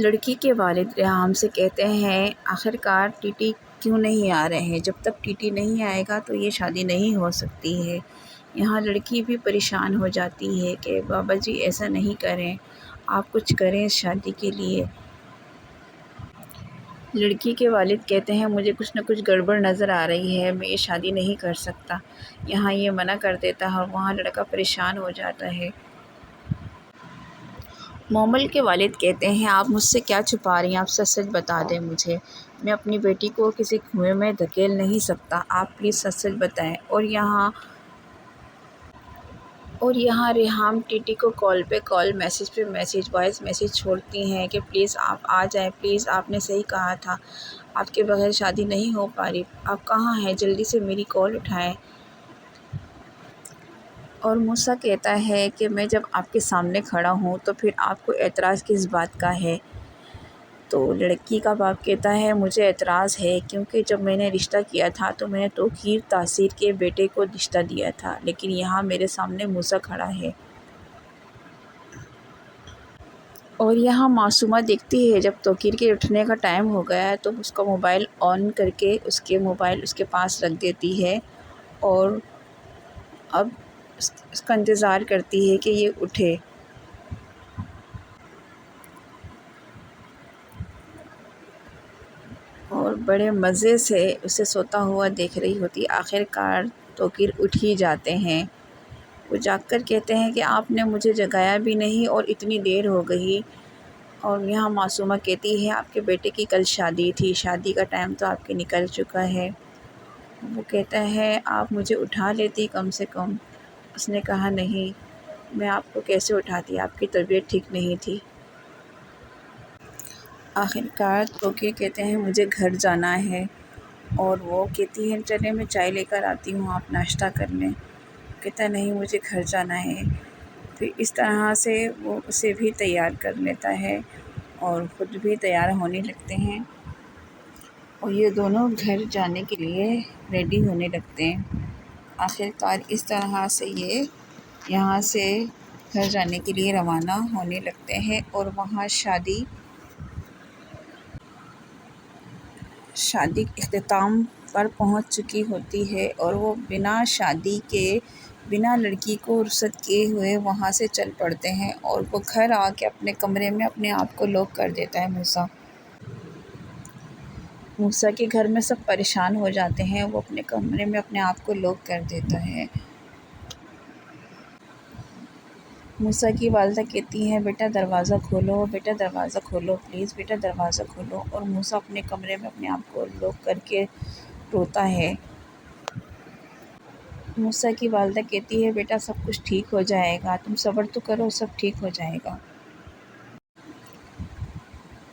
لڑکی کے والد ریحام سے کہتے ہیں آخر کار ٹی ٹی کیوں نہیں آ رہے ہیں، جب تک ٹی ٹی نہیں آئے گا تو یہ شادی نہیں ہو سکتی ہے۔ یہاں لڑکی بھی پریشان ہو جاتی ہے کہ بابا جی ایسا نہیں کریں، آپ کچھ کریں اس شادی کے لیے۔ لڑکی کے والد کہتے ہیں مجھے کچھ نہ کچھ گڑبڑ نظر آ رہی ہے، میں یہ شادی نہیں کر سکتا۔ یہاں یہ منع کر دیتا ہے اور وہاں لڑکا پریشان ہو جاتا ہے۔ مومل کے والد کہتے ہیں آپ مجھ سے کیا چھپا رہی ہیں، آپ سچ سچ بتا دیں مجھے، میں اپنی بیٹی کو کسی کنویں میں دھکیل نہیں سکتا، آپ پلیز سچ سچ بتائیں۔ اور یہاں ریحام ٹی ٹی کو کال پہ کال، میسیج پہ میسیج، وائس میسیج چھوڑتی ہیں کہ پلیز آپ آ جائیں، پلیز آپ نے صحیح کہا تھا، آپ کے بغیر شادی نہیں ہو پا رہی، آپ کہاں ہیں، جلدی سے میری کال اٹھائیں۔ اور موسیٰ کہتا ہے کہ میں جب آپ کے سامنے کھڑا ہوں تو پھر آپ کو اعتراض کس بات کا ہے؟ تو لڑکی کا باپ کہتا ہے مجھے اعتراض ہے کیونکہ جب میں نے رشتہ کیا تھا تو میں نے توقیر تاثیر کے بیٹے کو رشتہ دیا تھا، لیکن یہاں میرے سامنے موسیٰ کھڑا ہے۔ اور یہاں معصومہ دیکھتی ہے جب توقیر کے اٹھنے کا ٹائم ہو گیا ہے تو اس کا موبائل آن کر کے اس کے موبائل اس کے پاس رکھ دیتی ہے اور اب اس کا انتظار کرتی ہے کہ یہ اٹھے۔ اور بڑے مزے سے اسے سوتا ہوا دیکھ رہی ہوتی، آخر کار توقیر اٹھ ہی جاتے ہیں۔ وہ جاگ کر کہتے ہیں کہ آپ نے مجھے جگایا بھی نہیں اور اتنی دیر ہو گئی۔ اور یہاں معصومہ کہتی ہے آپ کے بیٹے کی کل شادی تھی، شادی کا ٹائم تو آپ کے نکل چکا ہے۔ وہ کہتا ہے آپ مجھے اٹھا لیتی کم سے کم۔ اس نے کہا نہیں، میں آپ کو کیسے اٹھاتی، آپ کی طبیعت ٹھیک نہیں تھی۔ آخر کار توقیر کہتے ہیں مجھے گھر جانا ہے اور وہ کہتی ہے چلے میں چائے لے کر آتی ہوں، آپ ناشتہ کر لیں۔ کہتا نہیں مجھے گھر جانا ہے۔ پھر اس طرح سے وہ اسے بھی تیار کر لیتا ہے اور خود بھی تیار ہونے لگتے ہیں اور یہ دونوں گھر جانے کے لیے ریڈی ہونے لگتے ہیں۔ آخر کار اس طرح سے یہ یہاں سے گھر جانے کے لیے روانہ ہونے لگتے ہیں اور وہاں شادی اختتام پر پہنچ چکی ہوتی ہے اور وہ بنا شادی کے، بنا لڑکی کو رخصت کیے ہوئے وہاں سے چل پڑتے ہیں اور وہ گھر آ کے اپنے کمرے میں اپنے آپ کو لاک کر دیتا ہے موسیٰ کے گھر میں سب پریشان ہو جاتے ہیں، وہ اپنے کمرے میں اپنے آپ کو لاک کر دیتا ہے۔ موسیٰ کی والدہ کہتی ہیں بیٹا دروازہ کھولو، بیٹا دروازہ کھولو، پلیز بیٹا دروازہ کھولو، اور موسیٰ اپنے کمرے میں اپنے آپ کو لاک کر کے روتا ہے۔ موسیٰ کی والدہ کہتی ہے بیٹا سب کچھ ٹھیک ہو جائے گا، تم صبر تو کرو، سب ٹھیک ہو جائے گا۔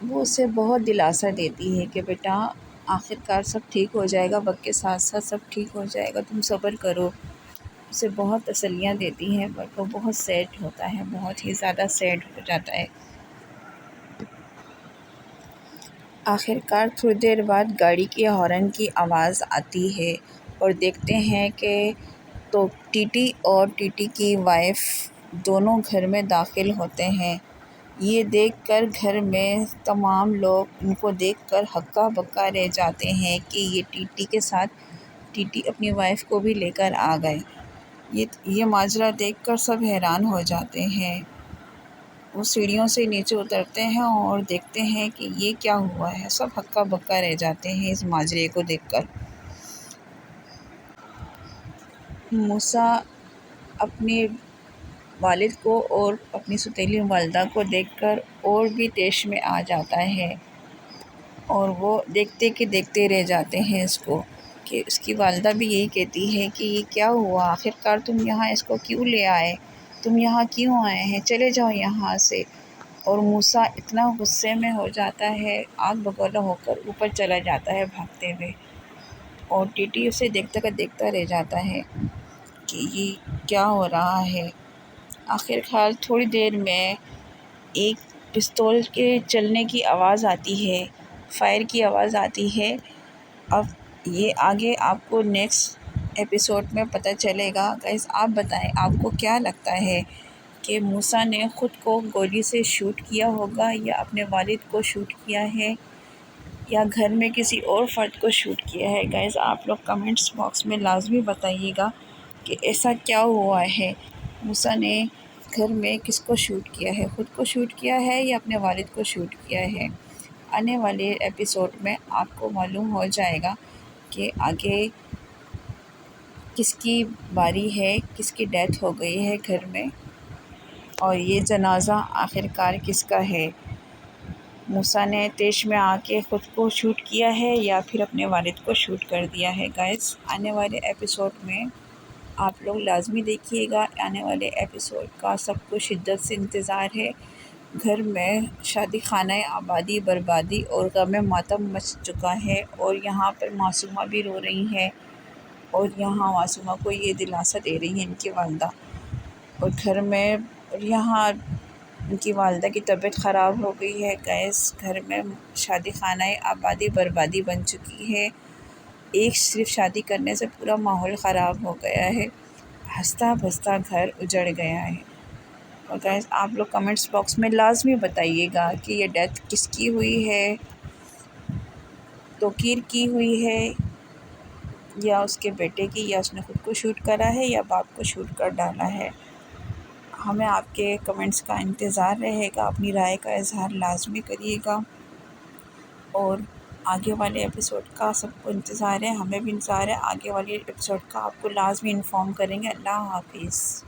وہ اسے بہت دلاسا دیتی ہے کہ بیٹا آخر کار سب ٹھیک ہو جائے گا، وقت کے ساتھ ساتھ سب ٹھیک ہو جائے گا، تم صبر کرو۔ اسے بہت تسلیاں دیتی ہے بٹ وہ بہت سیڈ ہوتا ہے، بہت ہی زیادہ سیڈ ہو جاتا ہے۔ آخر کار تھوڑی دیر بعد گاڑی کے ہارن کی آواز آتی ہے اور دیکھتے ہیں کہ تو ٹی ٹی اور ٹی ٹی کی وائف دونوں گھر میں داخل ہوتے ہیں۔ یہ دیکھ کر گھر میں تمام لوگ ان کو دیکھ کر ہکا بکا رہ جاتے ہیں کہ یہ ٹی ٹی کے ساتھ ٹی ٹی اپنی وائف کو بھی لے کر آ گئے۔ یہ ماجرا دیکھ کر سب حیران ہو جاتے ہیں۔ وہ سیڑھیوں سے نیچے اترتے ہیں اور دیکھتے ہیں کہ یہ کیا ہوا ہے، سب ہکا بکا رہ جاتے ہیں اس ماجرے کو دیکھ کر۔ موسیٰ اپنے والد کو اور اپنی سوتیلی والدہ کو دیکھ کر اور بھی طیش میں آ جاتا ہے اور وہ دیکھتے کہ دیکھتے رہ جاتے ہیں اس کو، کہ اس کی والدہ بھی یہی کہتی ہے کہ یہ کیا ہوا، آخر کار تم یہاں اس کو کیوں لے آئے، تم یہاں کیوں آئے ہیں، چلے جاؤ یہاں سے۔ اور موسیٰ اتنا غصے میں ہو جاتا ہے، آگ بگولا ہو کر اوپر چلا جاتا ہے بھاگتے ہوئے، اور ٹی ٹی اسے دیکھتا کا دیکھتا رہ جاتا ہے کہ یہ کیا ہو رہا ہے۔ آخر کار تھوڑی دیر میں ایک پستول کے چلنے کی آواز آتی ہے، فائر کی آواز آتی ہے۔ اب یہ آگے آپ کو نیکسٹ ایپیسوڈ میں پتہ چلے گا۔ گائز آپ بتائیں آپ کو کیا لگتا ہے کہ موسیٰ نے خود کو گولی سے شوٹ کیا ہوگا یا اپنے والد کو شوٹ کیا ہے یا گھر میں کسی اور فرد کو شوٹ کیا ہے۔ گائز آپ لوگ کمنٹس باکس میں لازمی بتائیے گا کہ ایسا کیا ہوا ہے، موسیٰ نے گھر میں کس کو شوٹ کیا ہے، خود کو شوٹ کیا ہے یا اپنے والد کو شوٹ کیا ہے۔ آنے والے ایپیسوڈ میں آپ کو معلوم ہو جائے گا کہ آگے کس کی باری ہے، کس کی ڈیتھ ہو گئی ہے گھر میں، اور یہ جنازہ آخرکار کس کا ہے، موسیٰ نے طیش میں آ کے خود کو شوٹ کیا ہے یا پھر اپنے والد کو شوٹ کر دیا ہے۔ گائز آنے والے ایپیسوڈ میں آپ لوگ لازمی دیکھیے گا، آنے والے ایپیسوڈ کا سب کو شدت سے انتظار ہے۔ گھر میں شادی خانہ آبادی بربادی اور غم ماتم مچ چکا ہے، اور یہاں پر معصومہ بھی رو رہی ہے، اور یہاں معصومہ کو یہ دلاسا دے رہی ہے ان کی والدہ، اور گھر میں یہاں ان کی والدہ کی طبیعت خراب ہو گئی ہے۔ گیس گھر میں شادی خانہ آبادی بربادی بن چکی ہے، ایک صرف شادی کرنے سے پورا ماحول خراب ہو گیا ہے، ہنستا بستا گھر اجڑ گیا ہے۔ اور گائز آپ لوگ کمنٹس باکس میں لازمی بتائیے گا کہ یہ ڈیتھ کس کی ہوئی ہے، توقیر کی ہوئی ہے یا اس کے بیٹے کی، یا اس نے خود کو شوٹ کرا ہے یا باپ کو شوٹ کر ڈالا ہے۔ ہمیں آپ کے کمنٹس کا انتظار رہے گا، اپنی رائے کا اظہار لازمی کریے گا، اور آگے والے ایپیسوڈ کا سب کو انتظار ہے، ہمیں بھی انتظار ہے، آگے والے ایپیسوڈ کا آپ کو لازمی انفارم کریں گے۔ اللہ حافظ۔